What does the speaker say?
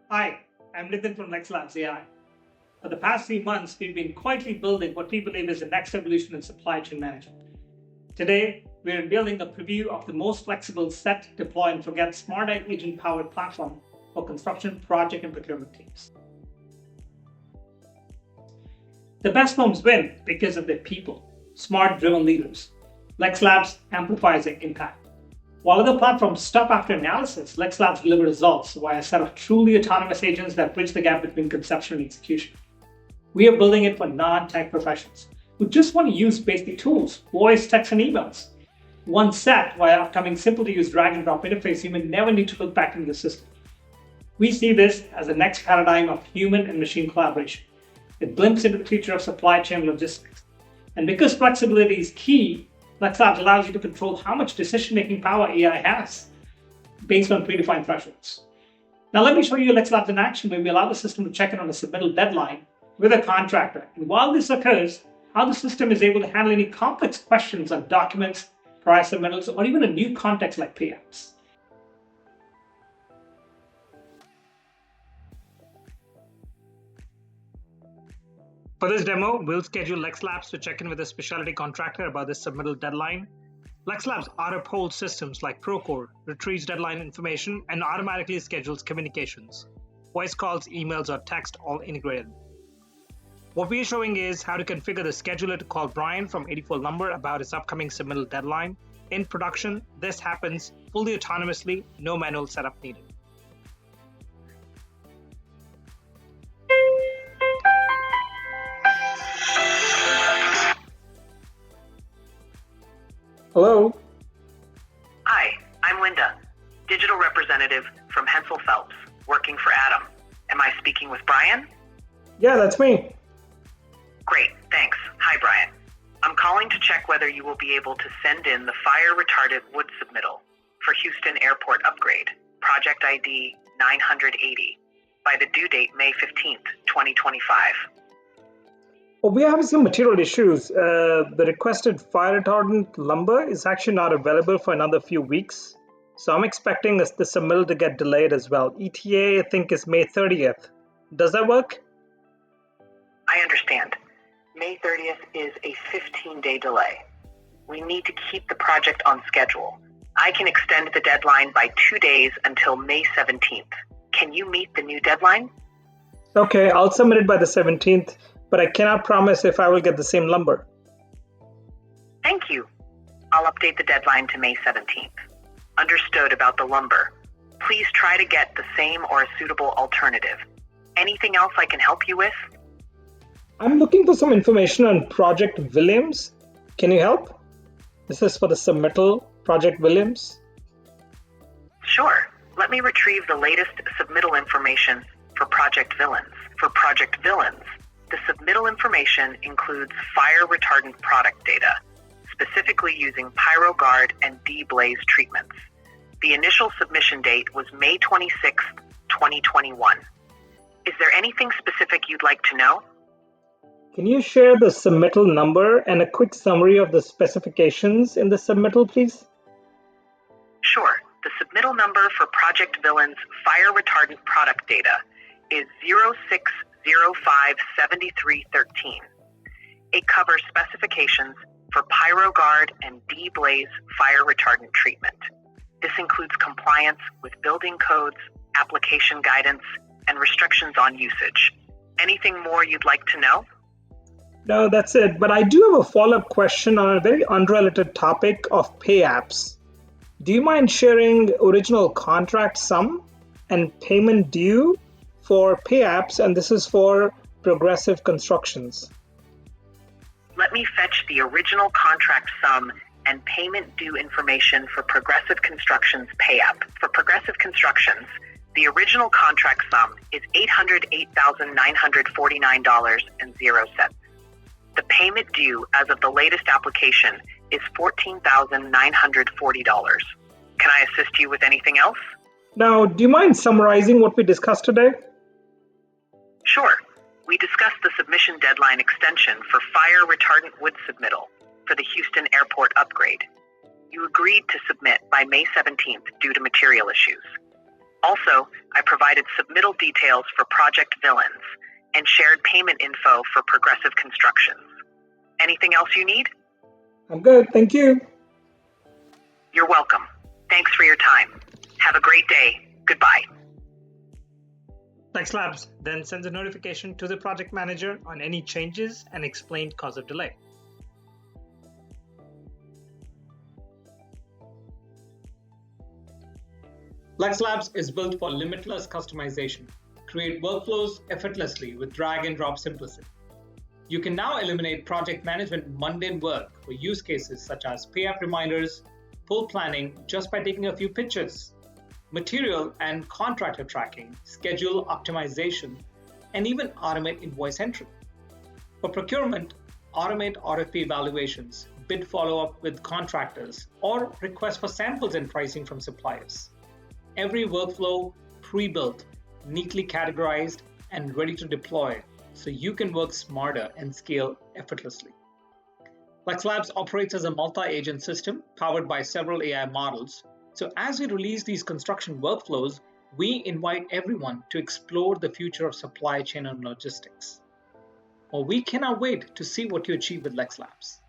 Hi, I'm Nitin from Lexlabs AI. For the past 3 months, we've been quietly building what we believe is the next evolution in supply chain management. Today, we're unveiling a preview of the most flexible set, deploy, and forget smart agent-powered platform for construction, project, and procurement teams. The best firms win because of their people, smart, driven leaders. Lexlabs amplifies their impact. While other platforms stop after analysis, Lexlabs deliver results via a set of truly autonomous agents that bridge the gap between conception and execution. We are building it for non-tech professionals who just want to use basic tools, voice, text, and emails. One set via upcoming simple-to-use drag-and-drop interface, you may never need to look back into the system. We see this as the next paradigm of human and machine collaboration. It blimps into the future of supply chain logistics. And because flexibility is key, Lexlabs allows you to control how much decision-making power AI has based on predefined thresholds. Now let me show you Lexlabs in action where we allow the system to check in on a submittal deadline with a contractor. And while this occurs, how the system is able to handle any complex questions on documents, prior submittals, or even a new context like payouts. For this demo, we'll schedule Lexlabs to check in with a specialty contractor about this submittal deadline. Lexlabs auto-polls systems like Procore, retrieves deadline information, and automatically schedules communications. Voice calls, emails, or text all integrated. What we're showing is how to configure the scheduler to call Brian from 84 Lumber about his upcoming submittal deadline. In production, this happens fully autonomously, no manual setup needed. Hello? Hi, I'm Linda, digital representative from Hensel Phelps, working for Adam. Am I speaking with Brian? Yeah, that's me. Great, thanks. Hi, Brian. I'm calling to check whether you will be able to send in the fire-retardant wood submittal for Houston Airport upgrade, project ID 980, by the due date May 15th, 2025. Well, we are having some material issues. The requested fire retardant lumber is actually not available for another few weeks. So I'm expecting the submittal to get delayed as well. ETA, I think, is May 30th. Does that work? I understand. May 30th is a 15-day delay. We need to keep the project on schedule. I can extend the deadline by 2 days until May 17th. Can you meet the new deadline? Okay, I'll submit it by the 17th, but I cannot promise if I will get the same lumber. Thank you. I'll update the deadline to May 17th. Understood about the lumber. Please try to get the same or a suitable alternative. Anything else I can help you with? I'm looking for some information on Project Williams. Can you help? This is for the submittal, Project Williams. Sure. Let me retrieve the latest submittal information for Project Villains. For Project Villains, the submittal information includes fire retardant product data, specifically using PyroGuard and D-Blaze treatments. The initial submission date was May 26, 2021. Is there anything specific you'd like to know? Can you share the submittal number and a quick summary of the specifications in the submittal, please? Sure. The submittal number for Project Villains fire retardant product data is 06057313. It covers specifications for PyroGuard and D-Blaze fire retardant treatment. This includes compliance with building codes, application guidance, and restrictions on usage. Anything more you'd like to know? No, that's it. But I do have a follow-up question on a very unrelated topic of pay apps. Do you mind sharing original contract sum and payment due for pay apps? And this is for Progressive Constructions. Let me fetch the original contract sum and payment due information for Progressive Constructions pay app. For Progressive Constructions, the original contract sum is $808,949.00. The payment due as of the latest application is $14,940. Can I assist you with anything else? Now, do you mind summarizing what we discussed today? Sure. We discussed the submission deadline extension for fire retardant wood submittal for the Houston Airport upgrade. You agreed to submit by May 17th due to material issues. Also, I provided submittal details for project villains and shared payment info for Progressive Constructions. Anything else you need? I'm good, thank you. You're welcome. Thanks for your time. Have a great day. Goodbye. Lexlabs then sends a notification to the project manager on any changes and explained cause of delay. Lexlabs is built for limitless customization. Create workflows effortlessly with drag and drop simplicity. You can now eliminate project management mundane work for use cases such as pay-up reminders, full planning just by taking a few pictures, material and contractor tracking, schedule optimization, and even automate invoice entry. For procurement, automate RFP evaluations, bid follow-up with contractors, or request for samples and pricing from suppliers. Every workflow pre-built, neatly categorized, and ready to deploy so you can work smarter and scale effortlessly. Lexlabs operates as a multi-agent system powered by several AI models. So as we release these construction workflows, we invite everyone to explore the future of supply chain and logistics. Well, we cannot wait to see what you achieve with Lexlabs.